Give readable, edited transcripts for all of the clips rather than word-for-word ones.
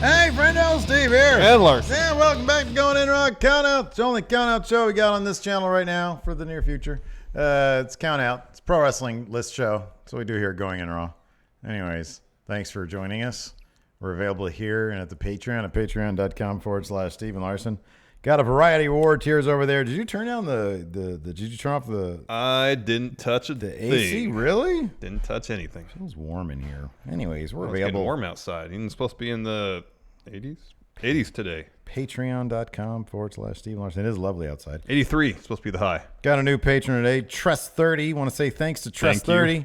Hey, friendo, Steve here. And Larson. Yeah, welcome back to Going In Raw Countout. It's the only Countout show we got on this channel right now for the near future. It's Countout. It's a pro wrestling list show. That's what we do here at Going In Raw. Anyways, thanks for joining us. We're available here and at the Patreon at patreon.com/Steve and Larson. Got a variety of award tiers over there. Did you turn down did you turn off the... I didn't touch the AC, really? Didn't touch anything. It feels warm in here. Anyways, we're It's available. getting warm outside. It's supposed to be in the 80s? 80s today. Patreon.com/Steve Larson. It is lovely outside. 83. It's supposed to be the high. Got a new patron today, Tress30. Want to say thanks to Tress30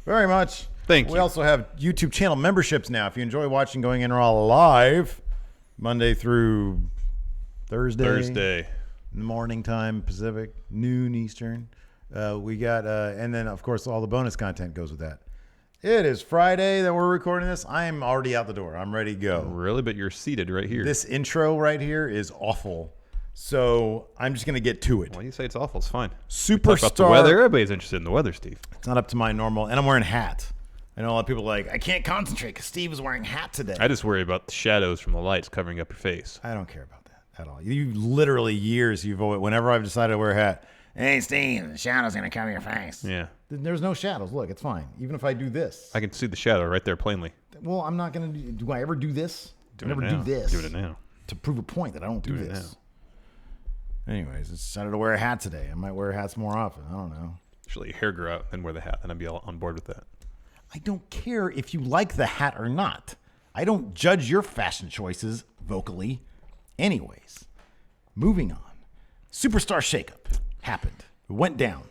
very much. Thank you. We also have YouTube channel memberships now. If you enjoy watching Going In Raw live, Monday through Thursday. Morning time Pacific, noon Eastern. We got, and then of course all the bonus content goes with that. It is Friday that we're recording this. I am already out the door. I'm ready to go. Really? But you're seated right here. This intro right here is awful. So I'm just going to get to it. Why do you say it's awful? It's fine. Superstar. Talk about the weather. Everybody's interested in the weather, Steve. It's not up to my normal, and I'm wearing a hat. I know a lot of people are like, I can't concentrate because Steve is wearing a hat today. I just worry about the shadows from the lights covering up your face. I don't care about that at all. You literally years you've always, whenever I've decided to wear a hat, hey Steve, the shadow's going to cover your face. Yeah. There's no shadows. Look, it's fine. Even if I do this. I can see the shadow right there plainly. Well, I'm not going to do I ever do this? I never now. do this. Do it now. To prove a point that I don't do it this. Now. Anyways, I decided to wear a hat today. I might wear hats more often. I don't know. Just let your hair grow out and wear the hat, and I'd be all on board with that. I don't care if you like the hat or not. I don't judge your fashion choices vocally. Anyways, moving on. Superstar shakeup happened. It went down.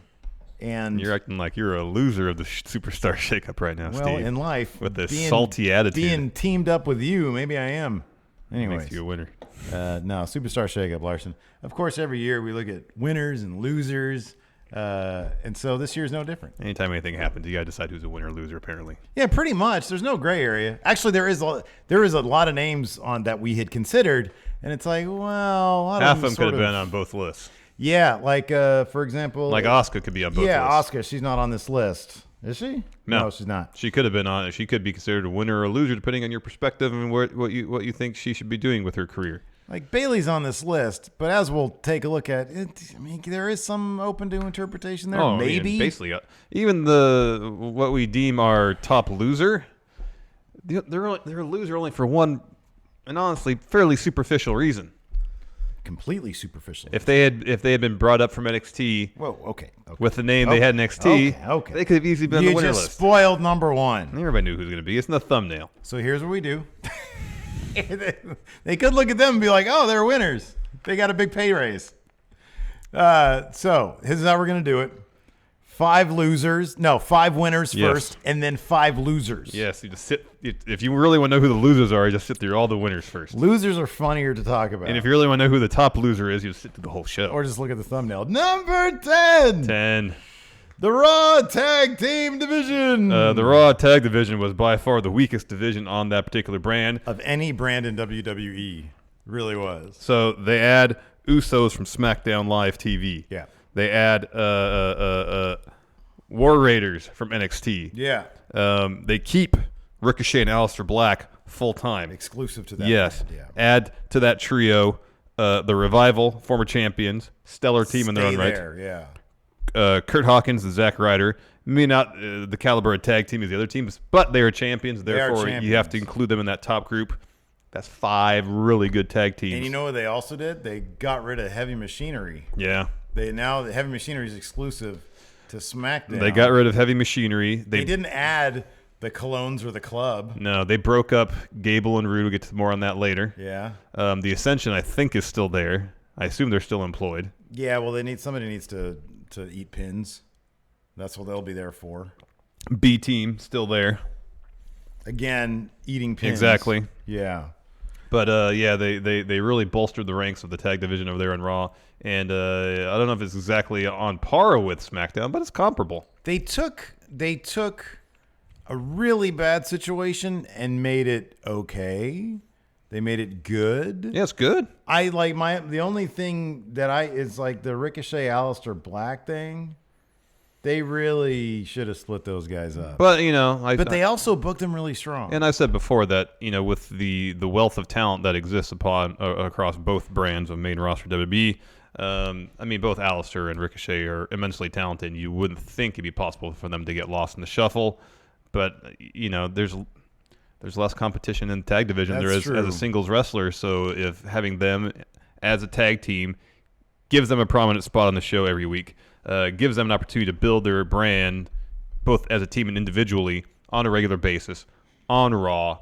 And you're acting like you're a loser of the Superstar shakeup right now, well, Steve. Well, in life, with this salty attitude. Being teamed up with you, maybe I am. Anyways. Makes you a winner. No, Superstar shakeup, Larson. Of course, every year we look at winners and losers. And so this year is no different. Anytime anything happens, you got to decide who's a winner or loser, apparently. Yeah, pretty much. There's no gray area. Actually, there is a lot of names on that we had considered, and it's like, well, half of them could have been on both lists. Yeah, like for example, like Asuka could be on both lists. Yeah, Asuka, she's not on this list. Is she? No, she's not. She could have been on. She could be considered a winner or a loser, depending on your perspective and what you think she should be doing with her career. Like Bayley's on this list, but as we'll take a look at it, I mean, there is some open to interpretation there. Maybe, I mean, basically, even what we deem our top loser, they're a loser only for one, and honestly, fairly superficial reason. Completely superficial. If they had been brought up from NXT, okay. with the name they had in NXT, okay. They could have easily been on the winner list. You just spoiled number one. Everybody knew who was going to be. It's in the thumbnail. So here's what we do. They could look at them and be like, oh, they're winners. They got a big pay raise. So this is how we're going to do it. 5 winners first, and then 5 losers. Yes, you just sit. If you really want to know who the losers are, you just sit through all the winners first. Losers are funnier to talk about. And if you really want to know who the top loser is, you just sit through the whole show. Or just look at the thumbnail. Number 10. 10. The Raw Tag Team Division. The Raw Tag Division was by far the weakest division on that particular brand. Of any brand in WWE. Really was. So they add Usos from SmackDown Live TV. Yeah. They add War Raiders from NXT. Yeah. They keep Ricochet and Aleister Black full time. Exclusive to that. Yes. Brand, yeah. Add to that trio the Revival, former champions, stellar team in their own right. Yeah. Kurt Hawkins and Zack Ryder. Maybe not the caliber of tag team as the other teams, but they are champions. Therefore, you have to include them in that top group. That's 5 really good tag teams. And you know what they also did? They got rid of Heavy Machinery. Yeah. The Heavy Machinery is exclusive to SmackDown. They got rid of Heavy Machinery. They didn't add the Colognes or the Club. No, they broke up Gable and Roode. We'll get to more on that later. Yeah. The Ascension, I think, is still there. I assume they're still employed. Yeah, well, somebody needs to eat pins. That's what they'll be there for. B Team, still there. Again, eating pins. Exactly. Yeah. But, yeah, they really bolstered the ranks of the tag division over there in Raw. And I don't know if it's exactly on par with SmackDown, but it's comparable. They took a really bad situation and made it okay. They made it good. Yeah, it's good. The only thing that is like the Ricochet Aleister Black thing. They really should have split those guys up. But you know, but they also booked them really strong. And I said before that, you know, with the wealth of talent that exists across both brands of main roster WWE, I mean, both Alistair and Ricochet are immensely talented. You wouldn't think it'd be possible for them to get lost in the shuffle, but you know, there's less competition in the tag division there is as a singles wrestler. So if having them as a tag team gives them a prominent spot on the show every week, gives them an opportunity to build their brand both as a team and individually on a regular basis on Raw.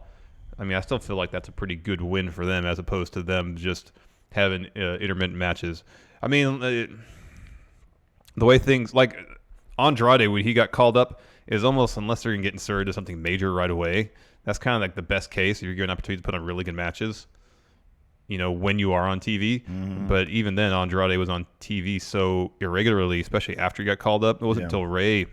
I mean, I still feel like that's a pretty good win for them as opposed to them just having intermittent matches. I mean, the way things like Andrade when he got called up is almost, unless they're going to get inserted to something major right away, that's kind of like the best case if you're given an opportunity to put on really good matches, you know, when you are on TV. Mm-hmm. But even then, Andrade was on TV so irregularly, especially after he got called up. It wasn't until Ray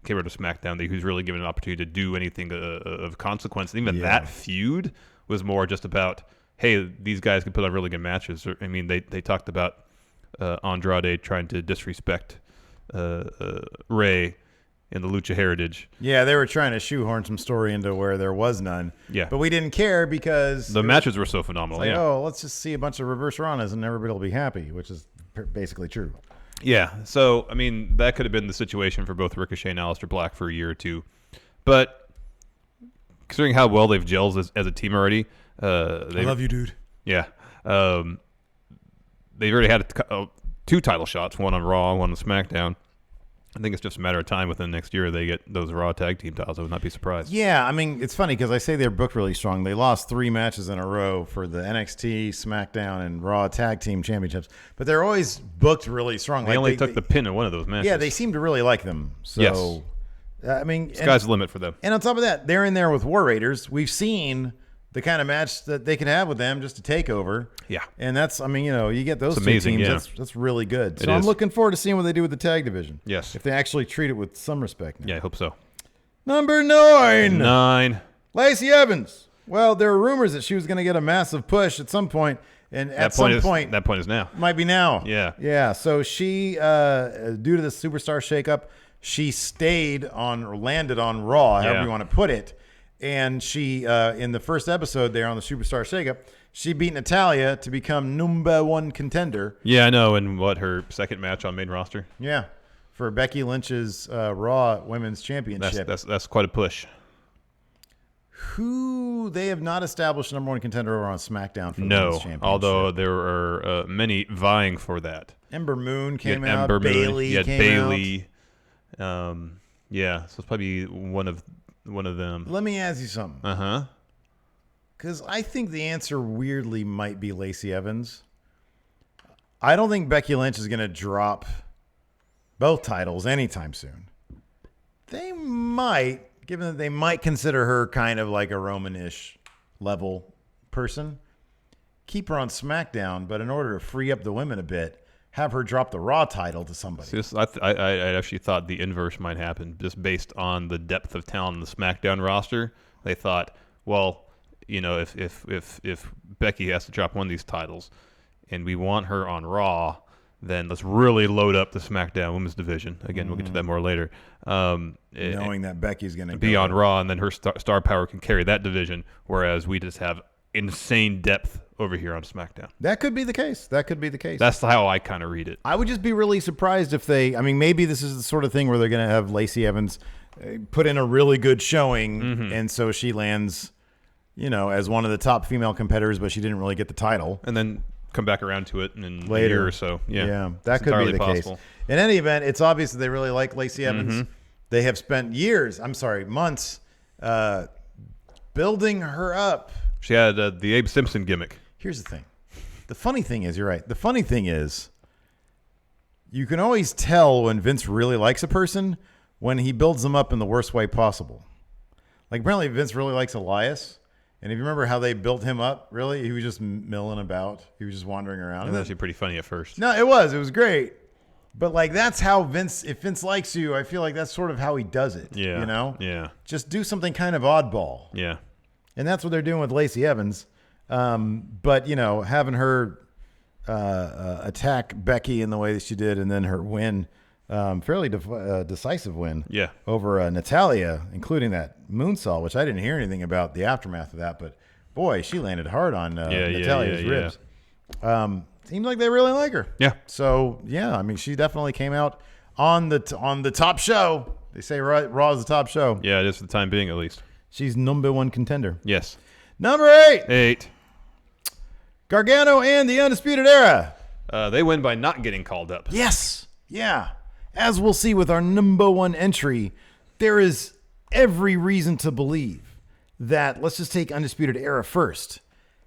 came over to SmackDown that he was really given an opportunity to do anything of consequence. And even that feud was more just about, hey, these guys can put on really good matches. I mean, they talked about Andrade trying to disrespect Ray in the Lucha Heritage. Yeah, they were trying to shoehorn some story into where there was none. Yeah. But we didn't care because the matches were so phenomenal. Like, oh, let's just see a bunch of reverse Ranas and everybody will be happy, which is basically true. Yeah. So, I mean, that could have been the situation for both Ricochet and Aleister Black for a year or two. But considering how well they've gelled as a team already. I love you, dude. Yeah. They've already had two title shots, one on Raw, one on SmackDown. I think it's just a matter of time within the next year they get those Raw tag team titles. I would not be surprised. Yeah, I mean, it's funny because I say they're booked really strong. They lost 3 matches in a row for the NXT, SmackDown, and Raw tag team championships, but they're always booked really strong. They only took the pin in one of those matches. Yeah, they seem to really like them. So, yes. I mean, sky's the limit for them. And on top of that, they're in there with War Raiders. We've seen the kind of match that they can have with them just to take over. Yeah. And that's, I mean, you know, you get those two amazing, teams. yeah. That's really good. So I'm looking forward to seeing what they do with the tag division. Yes. If they actually treat it with some respect now. Yeah, I hope so. Number 9. 9. Lacey Evans. Well, there were rumors that she was going to get a massive push at some point. And at some point. That point is now. Might be now. Yeah. Yeah. So she, due to the Superstar shakeup, she stayed on or landed on Raw, however you want to put it. And she, in the first episode there on the Superstar Shakeup, she beat Natalya to become number 1 contender. Yeah, I know. And her second match on main roster? Yeah, for Becky Lynch's Raw Women's Championship. That's quite a push. Who they have not established number 1 contender over on SmackDown for the Women's Championship. Although there are many vying for that. Ember Moon came out. Bayley came out. Yeah, so it's probably one of them. Let me ask you something. Uh-huh. Because I think the answer weirdly might be Lacey Evans. I don't think Becky Lynch is going to drop both titles anytime soon. They might, given that they might consider her kind of like a Roman-ish level person, keep her on SmackDown, but in order to free up the women a bit, have her drop the Raw title to somebody. I actually thought the inverse might happen, just based on the depth of talent in the SmackDown roster. They thought, well, you know, if Becky has to drop one of these titles, and we want her on Raw, then let's really load up the SmackDown Women's Division. Again, we'll get to that more later. Knowing that Becky's going to be on Raw, and then her star power can carry that division, whereas we just have insane depth over here on SmackDown. That could be the case. That's how I kind of read it. I would just be really surprised if they, I mean, maybe this is the sort of thing where they're going to have Lacey Evans put in a really good showing, and so she lands, you know, as one of the top female competitors, but she didn't really get the title. And then come back around to it in later a year or so. Yeah, that could be the possible. case. In any event, it's obvious that they really like Lacey Evans. They have spent months building her up. She had the Abe Simpson gimmick. Here's the thing. The funny thing is, you're right. The funny thing is, you can always tell when Vince really likes a person when he builds them up in the worst way possible. Like, apparently Vince really likes Elias. And if you remember how they built him up, really, he was just milling about. He was just wandering around. It was actually pretty funny at first. No, it was. It was great. But, like, that's how Vince, if Vince likes you, I feel like that's sort of how he does it. Yeah. You know? Yeah. Just do something kind of oddball. Yeah. And that's what they're doing with Lacey Evans. But, you know, having her attack Becky in the way that she did and then her win fairly decisive win. Yeah. Over Natalia, including that moonsault, which I didn't hear anything about the aftermath of that, but boy, she landed hard on Natalia's ribs. Seems like they really like her. Yeah. So yeah, I mean, she definitely came out on the top show. They say Raw is the top show. Yeah, it is for the time being, at least. She's number one contender. Yes. Number 8. 8. Gargano and the Undisputed Era. They win by not getting called up. Yes. Yeah. As we'll see with our number 1 entry, there is every reason to believe that, let's just take Undisputed Era first.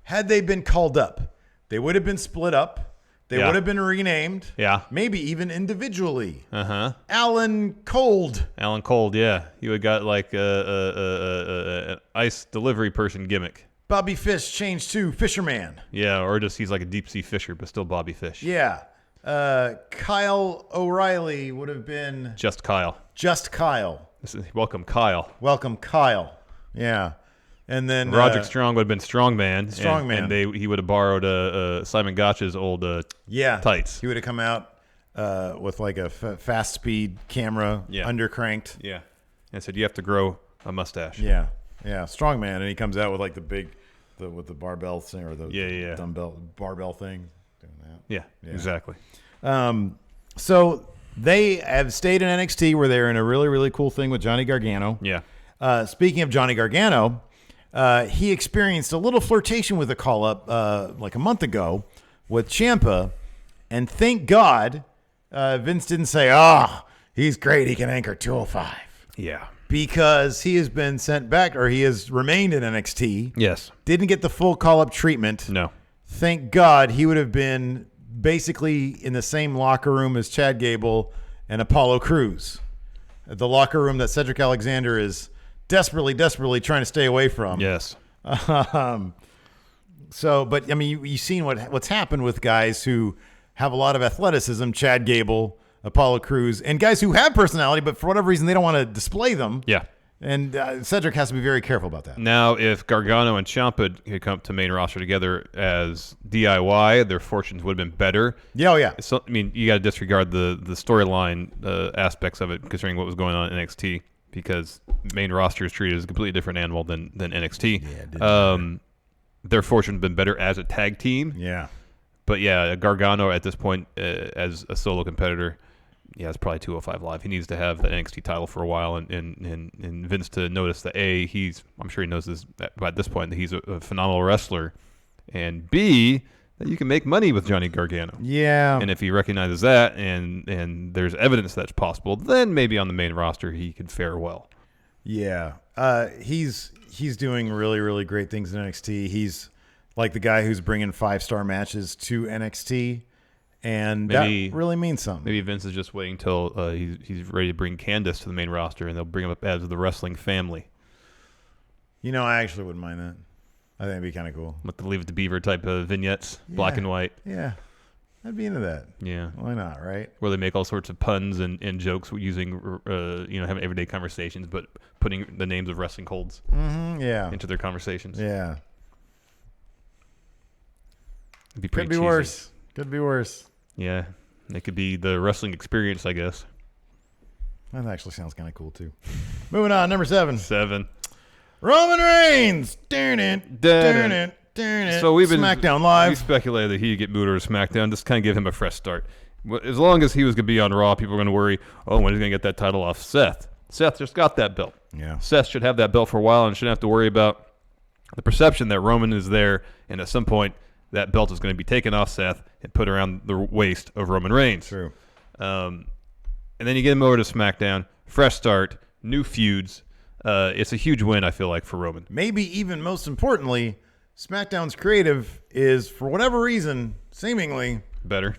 Had they been called up, they would have been split up. They would have been renamed. Yeah. Maybe even individually. Uh-huh. Alan Cold. Alan Cold, yeah. You would got like an ice delivery person gimmick. Bobby Fish changed to Fisherman. Yeah, or just he's like a deep sea fisher, but still Bobby Fish. Yeah. Kyle O'Reilly would have been Just Kyle. Just Kyle. Welcome, Kyle. Welcome, Kyle. Yeah. And then Roderick Strong would have been Strongman. Strongman. And he would have borrowed Simon Gotch's old tights. He would have come out with like a fast speed camera, undercranked. Yeah. And said, you have to grow a mustache. Yeah. Yeah. Strongman. And he comes out with like with the barbell thing or the dumbbell barbell thing. Doing that. Yeah, exactly. So they have stayed in NXT where they're in a really, really cool thing with Johnny Gargano. Yeah. Speaking of Johnny Gargano, he experienced a little flirtation with a call-up like a month ago with Ciampa, and thank God Vince didn't say, he's great, he can anchor 205. Yeah. Because he has been sent back, or he has remained in NXT. Yes. Didn't get the full call-up treatment. No. Thank God he would have been basically in the same locker room as Chad Gable and Apollo Crews. The locker room that Cedric Alexander is desperately trying to stay away from. Yes. So, but I mean, you've seen what's happened with guys who have a lot of athleticism, Chad Gable, Apollo Crews, and guys who have personality, but for whatever reason, they don't want to display them. Yeah. And Cedric has to be very careful about that. Now, if Gargano and Ciampa had come to main roster together as DIY, their fortunes would have been better. Yeah, yeah. So, I mean, you got to disregard the storyline aspects of it, considering what was going on in NXT, because main roster is treated as a completely different animal than NXT. Yeah, their fortune would have been better as a tag team. Yeah. But yeah, Gargano at this point as a solo competitor, it's probably 205 Live. He needs to have the NXT title for a while, and Vince to notice that I'm sure he knows this by this point, that he's a phenomenal wrestler, and B, that you can make money with Johnny Gargano. Yeah. And if he recognizes that, and there's evidence that's possible, then maybe on the main roster he could fare well. Yeah. He's doing really, really great things in NXT. He's like the guy who's bringing 5-star matches to NXT. And that really means something. Maybe Vince is just waiting until he's ready to bring Candice to the main roster, and they'll bring him up as the wrestling family. I actually wouldn't mind that. I think it'd be kind of cool. With the Leave It to Beaver type of vignettes, black and white. Yeah. I'd be into that. Yeah. Why not, right? Where they make all sorts of puns and jokes using, having everyday conversations, but putting the names of wrestling colds into their conversations. Yeah. It'd be pretty Could be cheesy. worse. Could be worse. Yeah. It could be the wrestling experience, I guess. That actually sounds kind of cool, too. Moving on, number 7. 7. Roman Reigns. So we've been Smackdown Live. We speculated that he'd get moved over to SmackDown, just kind of give him a fresh start. As long as he was going to be on Raw, people were going to worry, when he's going to get that title off Seth. Seth just got that belt. Yeah. Seth should have that belt for a while and shouldn't have to worry about the perception that Roman is there, and at some point that belt is going to be taken off Seth and put around the waist of Roman Reigns. True. And then you get him over to SmackDown, fresh start, new feuds. It's a huge win, I feel like, for Roman. Maybe even most importantly, SmackDown's creative is, for whatever reason, seemingly better.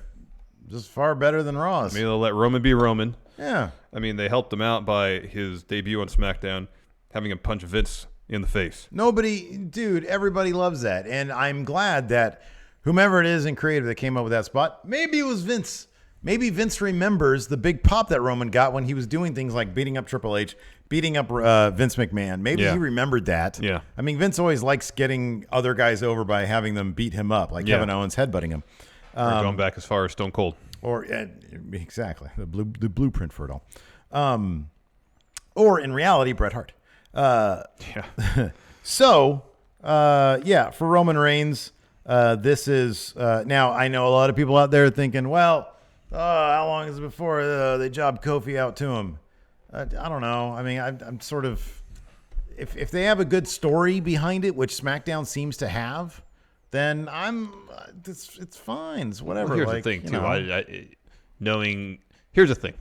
Just far better than Raw's. Maybe they'll let Roman be Roman. Yeah. I mean, they helped him out by his debut on SmackDown, having him punch Vince in the face. Everybody loves that. And I'm glad that whomever it is in creative that came up with that spot, maybe it was Vince. Maybe Vince remembers the big pop that Roman got when he was doing things like beating up Triple H, beating up Vince McMahon. Maybe he remembered that. Yeah. I mean, Vince always likes getting other guys over by having them beat him up, like Kevin Owens headbutting him. Or going back as far as Stone Cold. Or exactly the blueprint for it all. Or in reality, Bret Hart. Yeah. So, for Roman Reigns, this is now. I know a lot of people out there thinking, well, how long is it before they job Kofi out to him? I don't know. I mean, I'm sort of if they have a good story behind it, which SmackDown seems to have, then it's fine. It's whatever. Well, here's the thing, too. Here's the thing.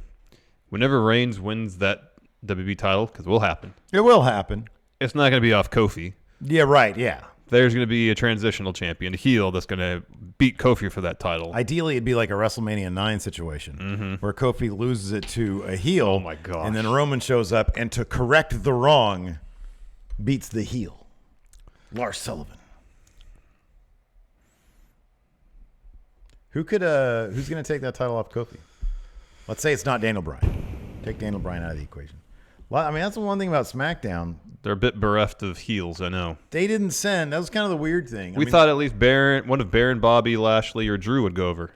Whenever Reigns wins that WWE title, because it will happen. It will happen. It's not going to be off Kofi. Yeah, right. Yeah. There's going to be a transitional champion, a heel that's going to beat Kofi for that title. Ideally, it'd be like a WrestleMania 9 situation where Kofi loses it to a heel. Oh, my gosh. And then Roman shows up and to correct the wrong, beats the heel. Lars Sullivan. Who's going to take that title off Kofi? Let's say it's not Daniel Bryan. Take Daniel Bryan out of the equation. I mean, that's the one thing about SmackDown. They're a bit bereft of heels, I know. They didn't send. That was kind of the weird thing. We thought at least one of Baron, Bobby, Lashley, or Drew would go over.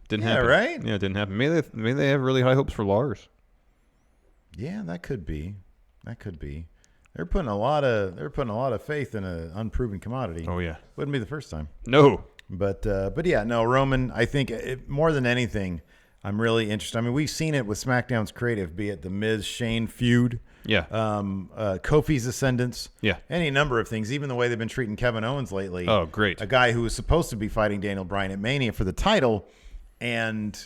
Didn't happen. Right? Yeah, it didn't happen. Maybe they have really high hopes for Lars. Yeah, that could be. They're putting a lot of faith in an unproven commodity. Oh yeah, Wouldn't be the first time. No. But yeah, no, Roman, I think more than anything, I'm really interested. I mean, we've seen it with SmackDown's creative, be it the Miz-Shane feud. Yeah. Kofi's ascendance. Yeah. Any number of things, even the way they've been treating Kevin Owens lately. Oh, great. A guy who was supposed to be fighting Daniel Bryan at Mania for the title, and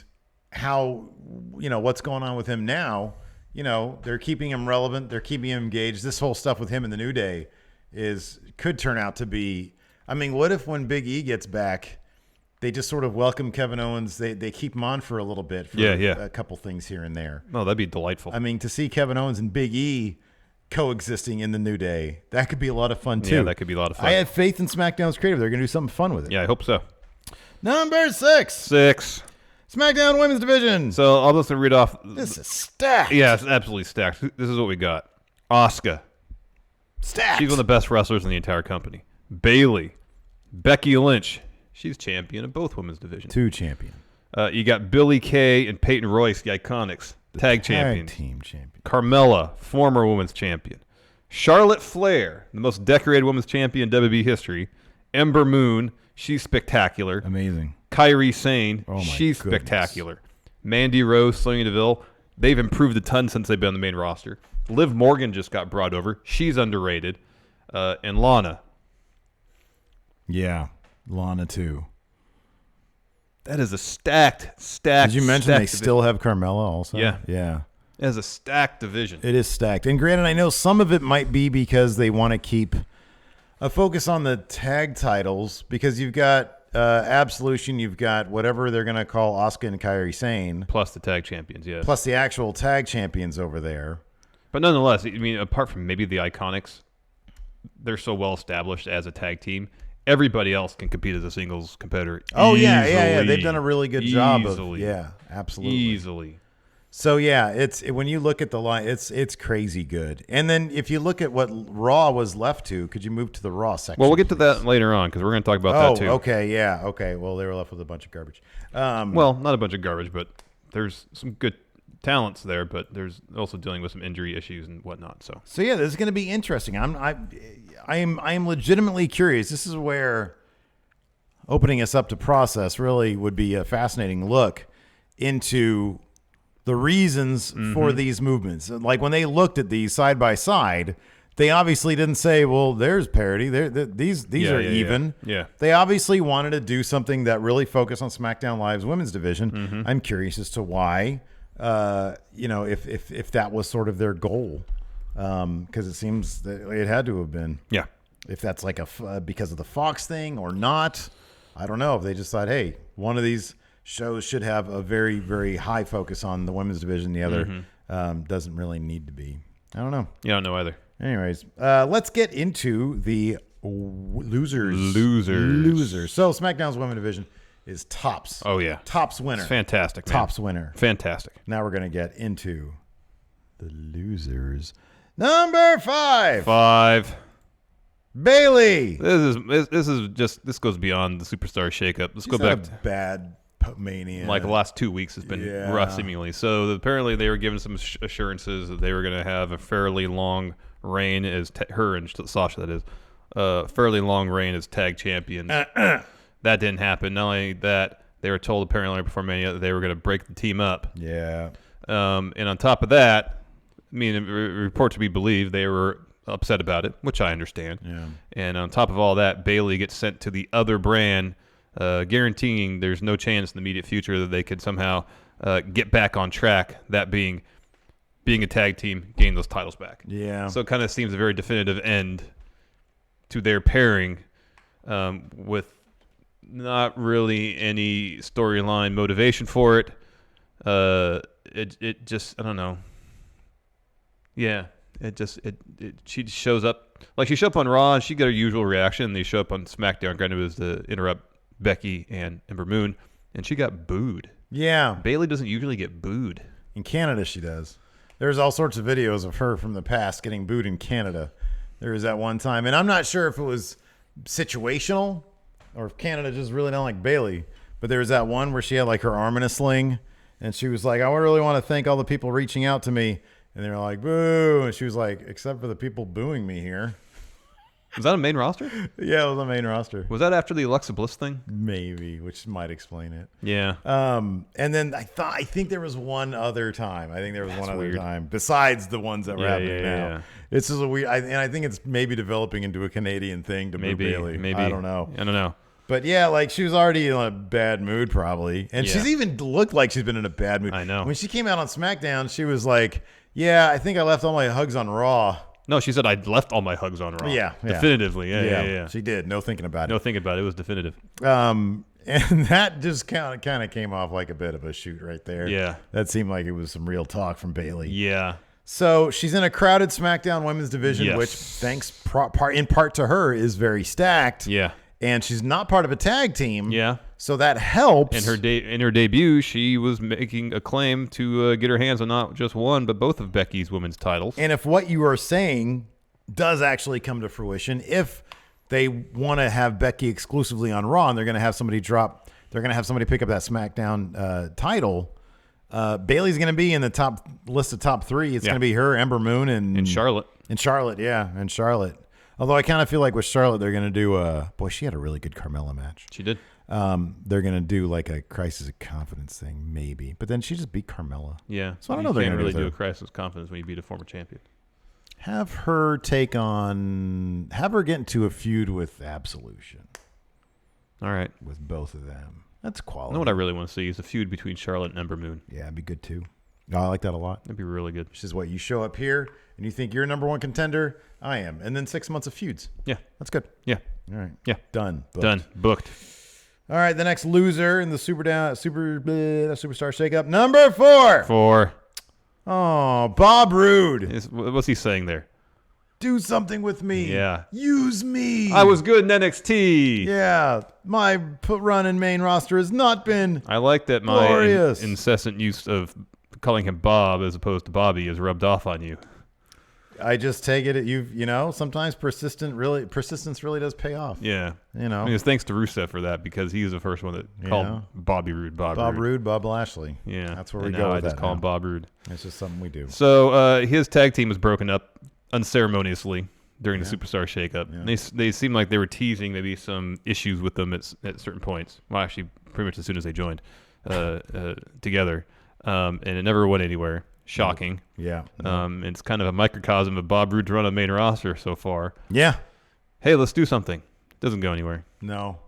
how, what's going on with him now. They're keeping him relevant. They're keeping him engaged. This whole stuff with him in the New Day could turn out to be, I mean, what if when Big E gets back, they just sort of welcome Kevin Owens. They keep him on for a little bit for a couple things here and there. Oh, that'd be delightful. I mean, to see Kevin Owens and Big E coexisting in the New Day, that could be a lot of fun, too. Yeah, that could be a lot of fun. I have faith in SmackDown's creative. They're going to do something fun with it. Yeah, I hope so. Number 6. SmackDown Women's Division. So I'll just read off. This is stacked. Yeah, it's absolutely stacked. This is what we got. Asuka. Stacked. She's one of the best wrestlers in the entire company. Bayley. Becky Lynch. She's champion of both women's divisions. 2 champion. You got Billie Kay and Peyton Royce, the Iconics. Tag champions. Team champion. Carmella, former women's champion. Charlotte Flair, the most decorated women's champion in WWE history. Ember Moon, she's spectacular. Amazing. Kairi Sane, she's goodness. spectacular. Mandy Rose, Sonya Deville, they've improved a ton since they've been on the main roster. Liv Morgan just got brought over. She's underrated. And Lana. Yeah, Lana too. That is a stacked. Did you mention they still have Carmella also? Yeah. Yeah. That is a stacked division. It is stacked. And granted, I know some of it might be because they want to keep a focus on the tag titles, because you've got Absolution, you've got whatever they're going to call Asuka and Kairi Sane. Plus the tag champions, yes. Plus the actual tag champions over there. But nonetheless, I mean, apart from maybe the Iconics, they're so well established as a tag team. Everybody else can compete as a singles competitor. Oh, yeah. They've done a really good job of, absolutely. Easily. So, yeah, when you look at the line, it's crazy good. And then if you look at what Raw was left to, could you move to the Raw section? Well, we'll get to that later on, because we're going to talk about that too. Okay, yeah. Okay, well, they were left with a bunch of garbage. Well, not a bunch of garbage, but there's some good talents there, but there's also dealing with some injury issues and whatnot. So yeah, this is going to be interesting. I am legitimately curious. This is where opening us up to process really would be a fascinating look into the reasons for these movements. Like when they looked at these side by side, they obviously didn't say, well, there's parity. These are even. Yeah. They obviously wanted to do something that really focused on SmackDown Live's women's division. I'm curious as to why, if that was sort of their goal, because it seems that it had to have been. Yeah. If that's like because of the Fox thing or not, I don't know. If they just thought, hey, one of these shows should have a very, very high focus on the women's division. The other doesn't really need to be. I don't know. Yeah, I don't know either. Anyways, let's get into the losers. So SmackDown's women's division is tops. Oh, yeah. Tops winner. It's fantastic, man. Tops winner. Fantastic. Now we're going to get into the losers. Number 5. Bayley. This goes beyond the superstar shakeup. Let's go back to bad Mania. Like the last 2 weeks has been rough, seemingly. So apparently they were given some assurances that they were going to have a fairly long reign as her and Sasha, that is, fairly long reign as tag champions. That didn't happen. Not only that, they were told apparently before Mania that they were going to break the team up. Yeah. And on top of that, I mean, report to be believed, they were upset about it, which I understand. Yeah. And on top of all that, Bayley gets sent to the other brand, guaranteeing there's no chance in the immediate future that they could somehow get back on track, that being a tag team, gain those titles back. Yeah. So it kind of seems a very definitive end to their pairing, with not really any storyline motivation for it. It just, I don't know. Yeah. She shows up, like she showed up on Raw and she got her usual reaction, and they show up on SmackDown. Granted, it was to interrupt Becky and Ember Moon, and she got booed. Yeah. Bayley doesn't usually get booed. In Canada, she does. There's all sorts of videos of her from the past getting booed in Canada. There was that one time, and I'm not sure if it was situational or if Canada just really don't like Bayley, but there was that one where she had like her arm in a sling, and she was like, I really want to thank all the people reaching out to me. And they were like, boo. And she was like, except for the people booing me here. Was that a main roster? Yeah, it was a main roster. Was that after the Alexa Bliss thing? Maybe, which might explain it. Yeah. And then I think there was one other time. Time besides the ones that were happening now. Yeah. This is a weird, and I think it's maybe developing into a Canadian thing to boo Bayley. Maybe. I don't know. But yeah, like she was already in a bad mood probably. And she's even looked like she's been in a bad mood. I know. When she came out on SmackDown, she was like, yeah, I think I left all my hugs on Raw. No, she said I left all my hugs on Raw. Yeah. Definitively. Yeah. She did. No thinking about it. No thinking about it. It was definitive. And that just kind of came off like a bit of a shoot right there. Yeah. That seemed like it was some real talk from Bayley. Yeah. So she's in a crowded SmackDown women's division, which thanks in part to her is very stacked. Yeah. And she's not part of a tag team. Yeah. So that helps. In her debut, she was making a claim to get her hands on not just one, but both of Becky's women's titles. And if what you are saying does actually come to fruition, if they want to have Becky exclusively on Raw and they're going to have somebody pick up that SmackDown title, Bayley's going to be in the top list of top three. It's going to be her, Ember Moon, and Charlotte. And Charlotte. Although I kind of feel like with Charlotte, they're going to do boy, she had a really good Carmella match. She did. They're going to do like a Crisis of Confidence thing, maybe. But then she just beat Carmella. Yeah. So I don't know they're going to really do a Crisis of Confidence when you beat a former champion. Have her get into a feud with Absolution. All right. With both of them. That's quality. You know what I really want to see is a feud between Charlotte and Ember Moon. Yeah, it'd be good too. Oh, I like that a lot. That'd be really good. Which is what you show up here and you think you're number one contender. I am. And then 6 months of feuds. Yeah. That's good. Yeah. All right. Yeah. Done. Booked. All right. The next loser in the Superstar Shakeup, number 4. Oh, Bob Roode. What's he saying there? Do something with me. Yeah. Use me. I was good in NXT. Yeah. My run in main roster has not been I like that glorious. My incessant use of calling him Bob as opposed to Bobby is rubbed off on you. I just take it sometimes persistence really does pay off. Yeah. I mean, it's thanks to Rusev for that because he's the first one that called Bobby Roode Bob Roode, Bob Lashley. Yeah. That's where we go with I just call him Bob Roode. It's just something we do. So his tag team was broken up unceremoniously during the Superstar Shakeup. Yeah. They seemed like they were teasing maybe some issues with them at certain points. Well, actually, pretty much as soon as they joined together. And it never went anywhere. Shocking. Yeah. It's kind of a microcosm of Bob Roode's run on main roster so far. Yeah. Hey, let's do something. Doesn't go anywhere. No.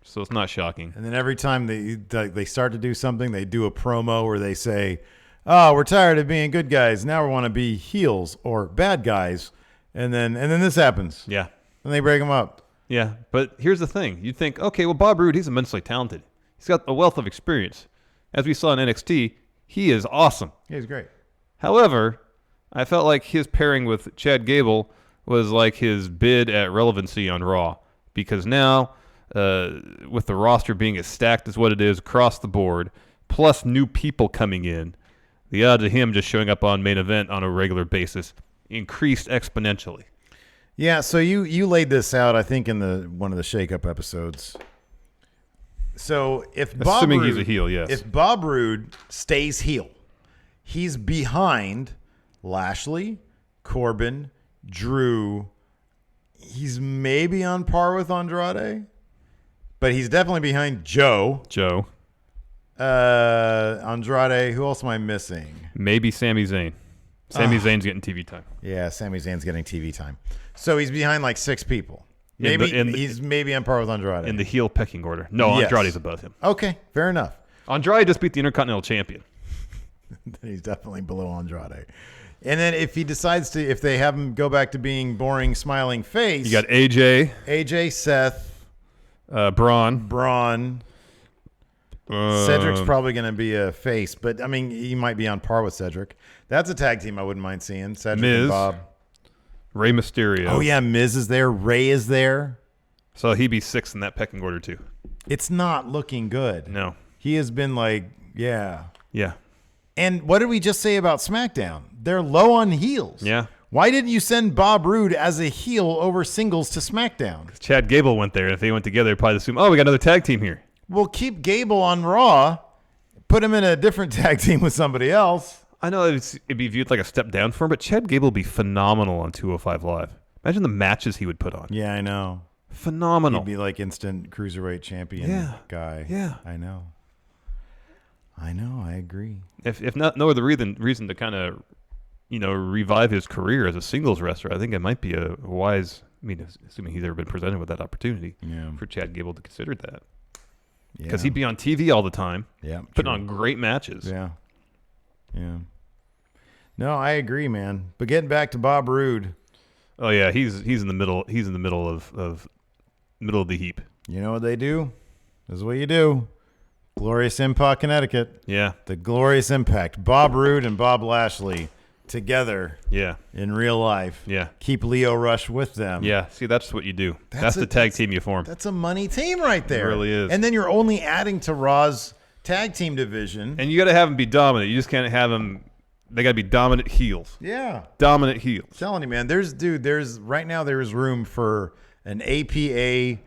So it's not shocking. And then every time they start to do something, they do a promo where they say, oh, we're tired of being good guys. Now we want to be heels or bad guys. And then this happens. Yeah. And they break them up. Yeah. But here's the thing. You'd think, okay, well, Bob Roode, he's immensely talented. He's got a wealth of experience. As we saw in NXT, he is awesome. Yeah, he's great. However, I felt like his pairing with Chad Gable was like his bid at relevancy on Raw. Because now, with the roster being as stacked as what it is across the board, plus new people coming in, the odds of him just showing up on main event on a regular basis increased exponentially. Yeah, so you laid this out, I think, in one of the Shakeup episodes. So if Assuming he's a heel, yes. If Bob Roode stays heel, he's behind Lashley, Corbin, Drew. He's maybe on par with Andrade, but he's definitely behind Joe. Andrade. Who else am I missing? Maybe Sami Zayn. Sami Zayn's getting TV time. Yeah, Sami Zayn's getting TV time. So he's behind like 6 people. He's maybe on par with Andrade. In the heel pecking order. No, Yes. Andrade's above him. Okay, fair enough. Andrade just beat the Intercontinental Champion. He's definitely below Andrade. And then if he decides to, if they have him go back to being boring, smiling face. You got AJ, Seth, Braun. Cedric's probably going to be a face, but I mean, he might be on par with Cedric. That's a tag team I wouldn't mind seeing. Cedric Miz, and Bob. Rey Mysterio. Oh, yeah, Miz is there. Ray is there. So he'd be 6th in that pecking order, too. It's not looking good. No. He has been like, yeah. Yeah. And what did we just say about SmackDown? They're low on heels. Yeah. Why didn't you send Bob Roode as a heel over singles to SmackDown? Chad Gable went there. If they went together, they'd probably assume, we got another tag team here. Well, keep Gable on Raw. Put him in a different tag team with somebody else. I know it'd be viewed like a step down for him, but Chad Gable would be phenomenal on 205 Live. Imagine the matches he would put on. Yeah, I know. Phenomenal. He'd be like instant cruiserweight champion guy. Yeah. I know. I agree. If not no other reason to kind of, revive his career as a singles wrestler, I think it might be a wise, assuming he's ever been presented with that opportunity, for Chad Gable to consider that. Because he'd be on TV all the time, putting on great matches. Yeah. No, I agree, man. But getting back to Bob Roode. Oh yeah, he's in the middle. He's in the middle of the heap. You know what they do? This is what you do. Glorious Impact, Connecticut. Yeah. The Glorious Impact. Bob Roode and Bob Lashley together. Yeah. In real life. Yeah. Keep Leo Rush with them. Yeah. See, that's what you do. That's the tag team you form. That's a money team right there. It really is. And then you're only adding to Raw's tag team division. And you got to have them be dominant. You just can't have them. They got to be dominant heels. Yeah. Dominant heels. I'm telling you, man. Right now there's room for an APA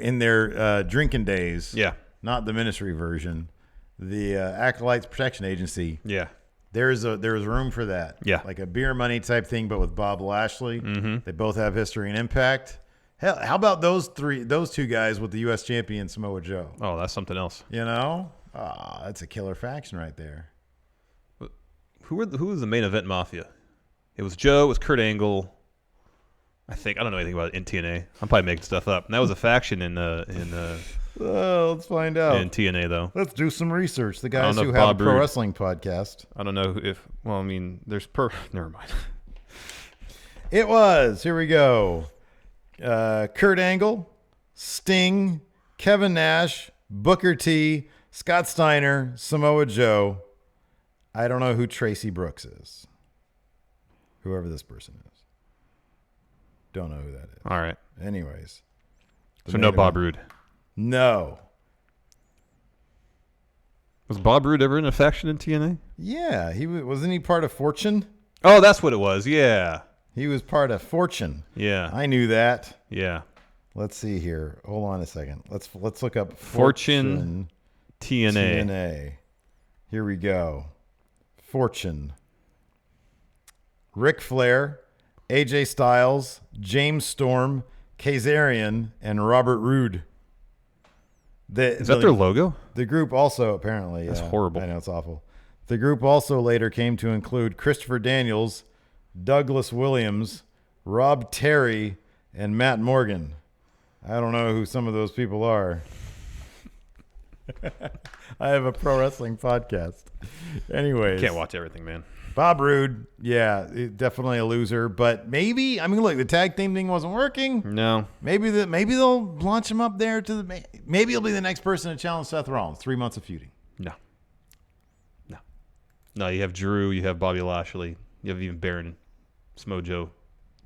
in their drinking days. Yeah. Not the ministry version. The Acolytes Protection Agency. Yeah. There's room for that. Yeah. Like a beer money type thing, but with Bob Lashley. Mm-hmm. They both have history and impact. Hell, how about those two guys with the U.S. champion Samoa Joe? Oh, that's something else. That's a killer faction right there. Who was the main event mafia? It was Joe. It was Kurt Angle. I don't know anything about it in TNA. I'm probably making stuff up. And that was a faction in let's find out. In TNA, though. Let's do some research. The guys who have Bob a pro Roode. wrestling podcast. I don't know there's never mind. It was. Here we go. Kurt Angle, Sting, Kevin Nash, Booker T, Scott Steiner, Samoa Joe. I don't know who Tracy Brooks is. Whoever this person is. Don't know who that is. All right. Anyways. So no Bob Roode. No. Was Bob Roode ever in a faction in TNA? Yeah. Wasn't he part of Fortune? Oh, that's what it was. Yeah. He was part of Fortune. Yeah. I knew that. Yeah. Let's see here. Hold on a second. Let's look up Fortune TNA. TNA. Here we go. Fortune. Ric Flair, AJ Styles, James Storm, Kazarian, and Robert Roode. Is that their logo? The group also apparently. That's horrible. I know, it's awful. The group also later came to include Christopher Daniels, Douglas Williams, Rob Terry, and Matt Morgan. I don't know who some of those people are. I have a pro wrestling podcast. Anyways. Can't watch everything, man. Bob Roode, definitely a loser. But maybe, look, the tag team thing wasn't working. No. Maybe they'll launch him up there maybe he'll be the next person to challenge Seth Rollins. 3 months of feuding. No, you have Drew, you have Bobby Lashley, you have even Baron, Samoa Joe.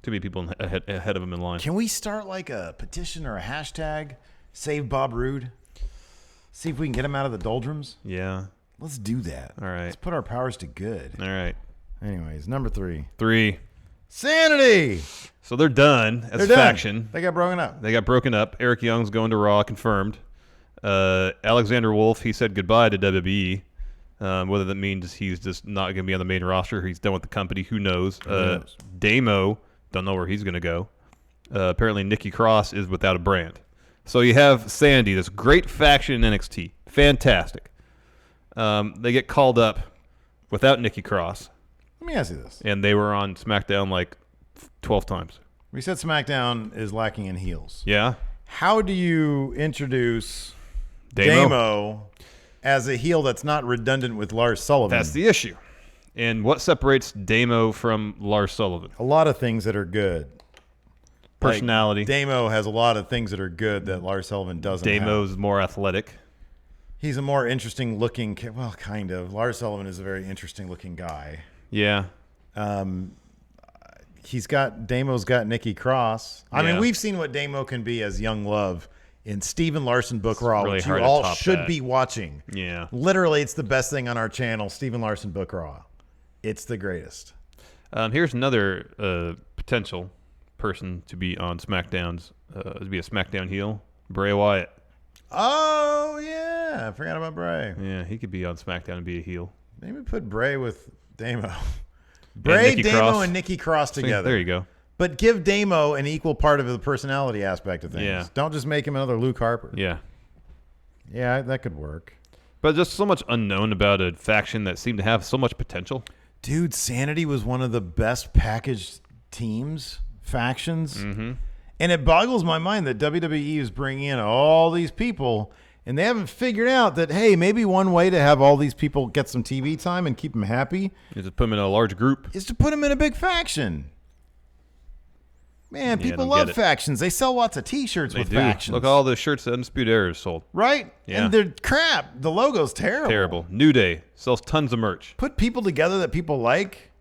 Too many people ahead of him in line. Can we start like a petition or a hashtag? Save Bob Roode. See if we can get him out of the doldrums. Yeah. Let's do that. All right. Let's put our powers to good. All right. Anyways, number 3. Sanity. So they're done as a faction. They got broken up. Eric Young's going to Raw, confirmed. Alexander Wolf, he said goodbye to WWE. Whether that means he's just not going to be on the main roster, he's done with the company, who knows? Damo, don't know where he's going to go. Apparently, Nikki Cross is without a brand. So you have Sanity, this great faction in NXT. Fantastic. They get called up without Nikki Cross. Let me ask you this. And they were on SmackDown like 12 times. We said SmackDown is lacking in heels. Yeah. How do you introduce Damo as a heel that's not redundant with Lars Sullivan? That's the issue. And what separates Damo from Lars Sullivan? A lot of things that are good. Personality. Like, Damo has a lot of things that are good that Lars Sullivan doesn't have. Damo's more athletic. He's a more interesting looking, well, kind of. Lars Sullivan is a very interesting looking guy. Yeah. Damo's got Nikki Cross. I mean, we've seen what Damo can be as Young Love in Steven Larson Book Raw, really which you hard to all top should that. be watching. Yeah. Literally, it's the best thing on our channel, Steven Larson Book Raw. It's the greatest. Here's another potential person to be on SmackDown's, to be a SmackDown heel, Bray Wyatt. Oh, yeah. I forgot about Bray. Yeah, he could be on SmackDown and be a heel. Maybe put Bray with Damo. Bray, Damo, and Nikki Cross together. There you go. But give Damo an equal part of the personality aspect of things. Yeah. Don't just make him another Luke Harper. Yeah. Yeah, that could work. But just so much unknown about a faction that seemed to have so much potential. Dude, Sanity was one of the best packaged teams, factions. Mm-hmm. And it boggles my mind that WWE is bringing in all these people, and they haven't figured out that, hey, maybe one way to have all these people get some TV time and keep them happy You just put them in a large group. is to put them in a big faction. Man, Yeah, people don't love get it. factions. They sell lots of T-shirts They with do. factions. Look at all the shirts that Undisputed Era has sold. Right? Yeah. And they're crap. The logo's terrible. Terrible. New Day sells tons of merch. Put people together that people like.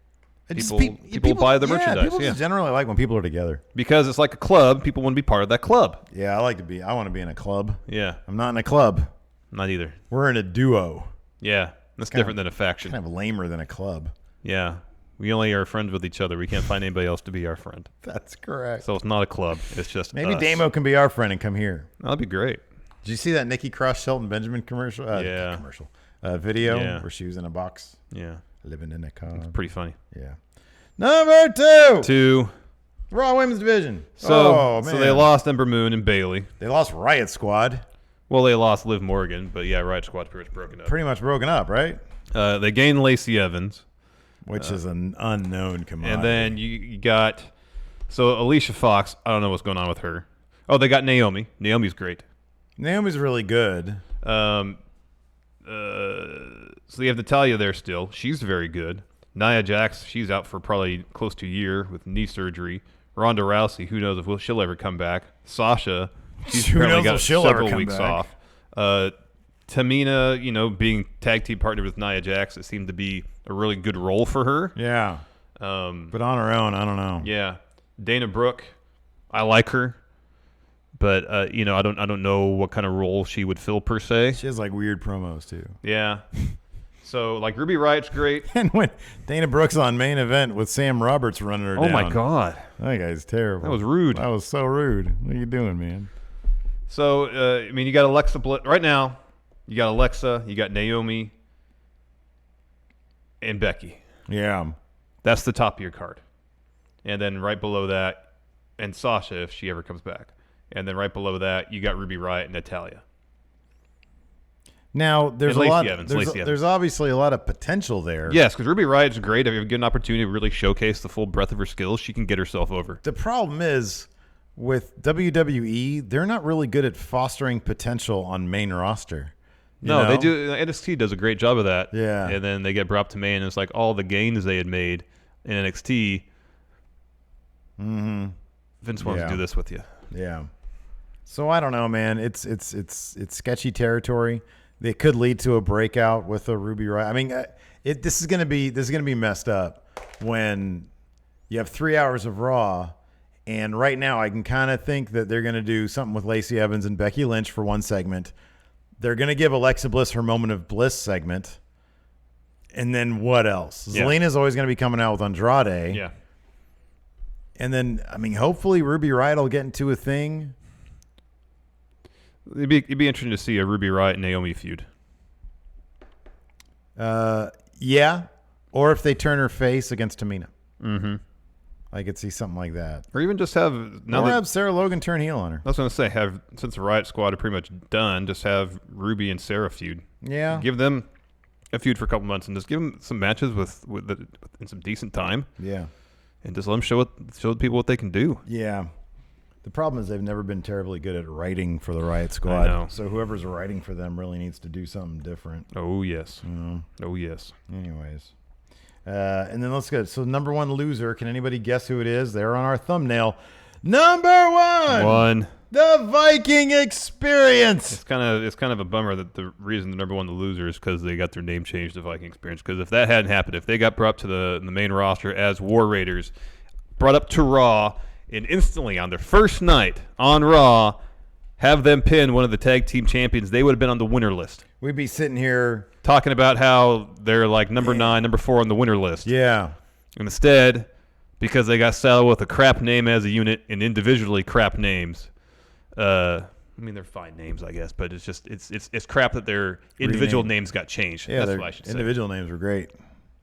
People buy the merchandise, People just generally like when people are together. Because it's like a club. People want to be part of that club. Yeah, I want to be in a club. Yeah. I'm not in a club. Not either. We're in a duo. Yeah. That's different than a faction. Kind of lamer than a club. Yeah. We only are friends with each other. We can't find anybody else to be our friend. That's correct. So it's not a club. It's just Maybe us. Damo can be our friend and come here. That'd be great. Did you see that Nikki Cross Shelton Benjamin commercial? Yeah. Video Yeah. where she was in a box Yeah. living in a car. Pretty funny. Yeah. Number 2. 2. Raw Women's Division. So man. they lost Ember Moon and Bayley. They lost Riot Squad. Well, they lost Liv Morgan, but yeah, Riot Squad's pretty much broken up. Pretty much broken up, right? They gained Lacey Evans. Which is an unknown commodity. And then you got, so Alicia Fox, I don't know what's going on with her. Oh, they got Naomi. Naomi's great. Naomi's really good. So you have Natalya there still. She's very good. Nia Jax, she's out for probably close to a year with knee surgery. Ronda Rousey, who knows if she'll ever come back. Sasha, she's Who apparently knows got if she'll ever several come weeks back. off. Tamina, being tag team partner with Nia Jax, it seemed to be a really good role for her. Yeah. But on her own, I don't know. Yeah. Dana Brooke, I like her, but I don't know what kind of role she would fill per se. She has like weird promos too. Yeah. So like Ruby Riot's great. And when Dana Brooks on Main Event with Sam Roberts running her down. Oh my God. That guy's terrible. That was rude. That was so rude. What are you doing, man? So you got Alexa Bliss right now. You got Alexa, you got Naomi, and Becky. Yeah. That's the top of your card. And then right below that, and Sasha if she ever comes back. And then right below that, you got Ruby Riott and Natalya. Now there's And a lot. Lacey Evans, There's obviously a lot of potential there. Yes, because Ruby Riott's great. If you get an opportunity to really showcase the full breadth of her skills, she can get herself over. The problem is with WWE, they're not really good at fostering potential on main roster. You No, know? they do. NXT does a great job of that. Yeah. And then they get brought up to main, and it's like all the gains they had made in NXT. Mm-hmm. Vince wants to do this with you. Yeah. So I don't know, man. It's sketchy territory. It could lead to a breakout with a Ruby Riott. I mean, this is gonna be messed up when you have 3 hours of Raw, and right now I can kind of think that they're gonna do something with Lacey Evans and Becky Lynch for one segment. They're gonna give Alexa Bliss her moment of bliss segment, and then what else? Yeah. Zelina's always gonna be coming out with Andrade. Yeah. And then, I mean, hopefully Ruby Riott will get into a thing. It'd be interesting to see a Ruby Riott and Naomi feud. Yeah. Or if they turn her face against Tamina. Mm-hmm. I could see something like that. Or even just have have Sarah Logan turn heel on her. I was going to say, since the Riott Squad are pretty much done, just have Ruby and Sarah feud. Yeah. Give them a feud for a couple months and just give them some matches in some decent time. Yeah. And just let them show the people what they can do. Yeah. The problem is they've never been terribly good at writing for the Riott Squad. I know. So whoever's writing for them really needs to do something different. Oh, yes. Oh, yes. Anyways. And then let's go. So number one loser. Can anybody guess who it is? They're on our thumbnail. Number one. The Viking Experience. It's kind of a bummer that the reason the number one, the loser, is because they got their name changed to Viking Experience. Because if that hadn't happened, if they got brought up to the main roster as War Raiders, brought up to Raw, and instantly on their first night on Raw, have them pin one of the tag team champions, they would have been on the winner list. We'd be sitting here talking about how they're like number 9, number 4 on the winner list. Yeah. And instead, because they got saddled with a crap name as a unit and individually crap names, I mean, they're fine names, I guess, but it's just it's crap that their individual names got changed. Yeah, that's what I should say. Individual names were great.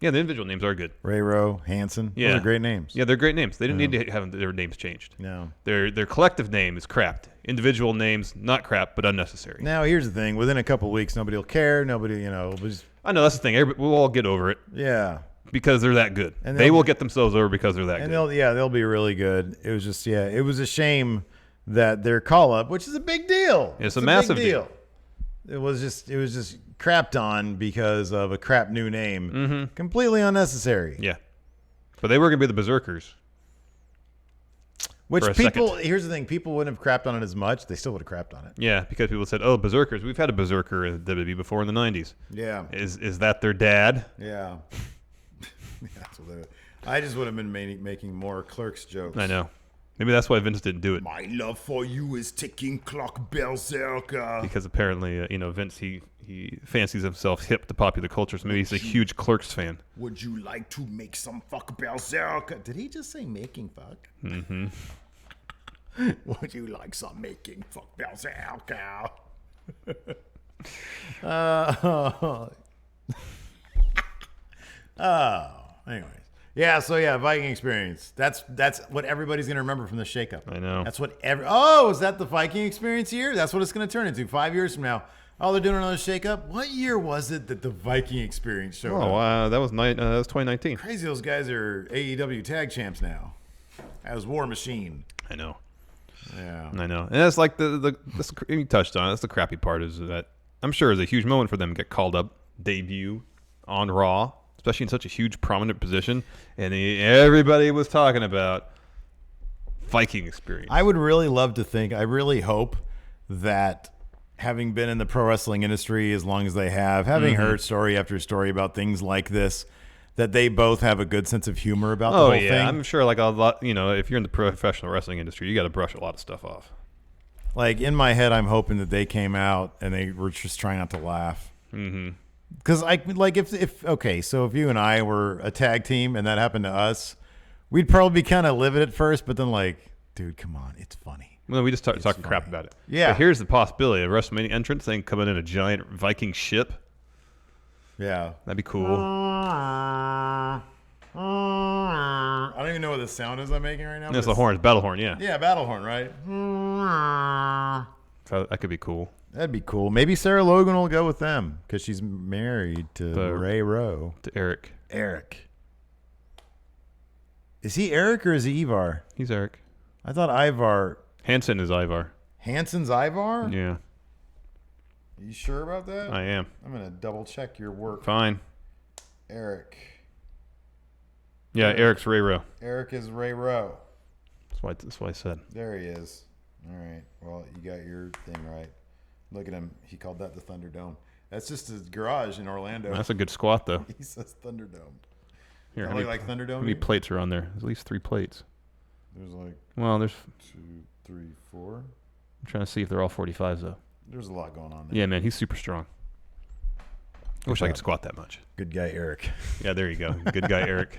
Yeah, the individual names are good. Ray Rowe, Hanson. Yeah. Those are great names. Yeah, they're great names. They didn't need to have their names changed. No. Their collective name is crap. Individual names, not crap, but unnecessary. Now, here's the thing. Within a couple of weeks, nobody will care. Nobody, I know, that's the thing. We'll all get over it. Yeah. Because they're that good. And they will get themselves over because they're that good. They'll be really good. It was just, it was a shame that their call-up, which is a big deal. It's a massive big deal. It was just crapped on because of a crap new name. Mm-hmm. Completely unnecessary. Yeah. But they were going to be the Berserkers. Which here's the thing, people wouldn't have crapped on it as much. They still would have crapped on it. Yeah, because people said, oh, Berserkers. We've had a Berserker in WWE before in the 90s. Yeah. Is that their dad? Yeah. I just would have been making more Clerks jokes. I know. Maybe that's why Vince didn't do it. My love for you is ticking clock, Berserker. Because apparently, Vince, he fancies himself hip to popular culture, so maybe he's a huge Clerks fan. Would you like to make some fuck, Berserker? Did he just say making fuck? Mm-hmm. Would you like some making fuck, Berserker? Anyways. Yeah, Viking Experience. That's what everybody's going to remember from the shakeup. I know. That's what is that the Viking Experience year? That's what it's going to turn into 5 years from now. Oh, they're doing another shakeup? What year was it that the Viking Experience showed up? Oh, wow. That was 2019. Crazy, those guys are AEW tag champs now. As War Machine. I know. Yeah. I know. And that's like you touched on it. That's the crappy part is that I'm sure it's a huge moment for them to get called up, debut on Raw, especially in such a huge, prominent position. And everybody was talking about Viking Experience. I would really love to think, I really hope that having been in the pro wrestling industry as long as they have, having heard story after story about things like this, that they both have a good sense of humor about the whole thing. I'm sure like a lot, if you're in the professional wrestling industry, you got to brush a lot of stuff off. Like in my head, I'm hoping that they came out and they were just trying not to laugh. Mm-hmm. Because if you and I were a tag team and that happened to us, we'd probably be kind of livid at first, but then like, dude, come on, it's funny. Well, we just started talking crap about it. Yeah. But here's the possibility: a WrestleMania entrance thing coming in a giant Viking ship. Yeah, that'd be cool. I don't even know what the sound is I'm making right now. That's the horn, battle horn. Yeah. Yeah, battle horn, right? So that could be cool. That'd be cool. Maybe Sarah Logan will go with them because she's married to Ray Rowe. To Eric. Is he Eric or is he Ivar? He's Eric. I thought Ivar. Hanson is Ivar. Hanson's Ivar? Yeah. Are you sure about that? I am. I'm going to double check your work. Fine. Eric. Yeah, Eric's Ray Rowe. Eric is Ray Rowe. That's what I said. There he is. All right. Well, you got your thing right. Look at him. He called that the Thunderdome. That's just his garage in Orlando. That's a good squat, though. He says Thunderdome. Here, how many Thunderdome? How many plates are on there? At least 3 plates. There's like... Well, there's... 2, 3, 4. I'm trying to see if they're all 45s, though. There's a lot going on there. Yeah, man, he's super strong. I wish I could squat that much. Good guy, Eric. Yeah, there you go. Good guy, Eric.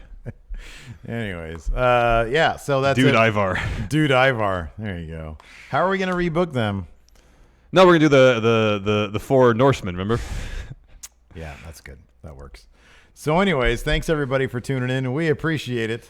Anyways, so that's Dude Ivar. Dude Ivar. There you go. How are we going to rebook them? No, we're gonna do the four Norsemen. Remember? Yeah, that's good. That works. So, anyways, thanks everybody for tuning in, and we appreciate it.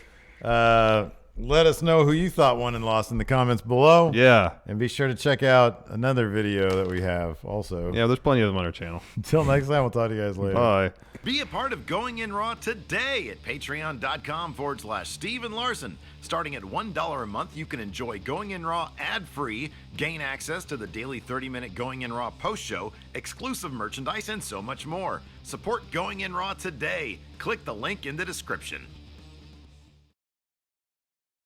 Let us know who you thought won and lost in the comments below. Yeah. And be sure to check out another video that we have also. Yeah, there's plenty of them on our channel. Until next time, we'll talk to you guys later. Bye. Be a part of Going In Raw today at patreon.com/Steve and Larson. Starting at $1 a month, you can enjoy Going In Raw ad-free, gain access to the daily 30-minute Going In Raw post show, exclusive merchandise, and so much more. Support Going In Raw today. Click the link in the description.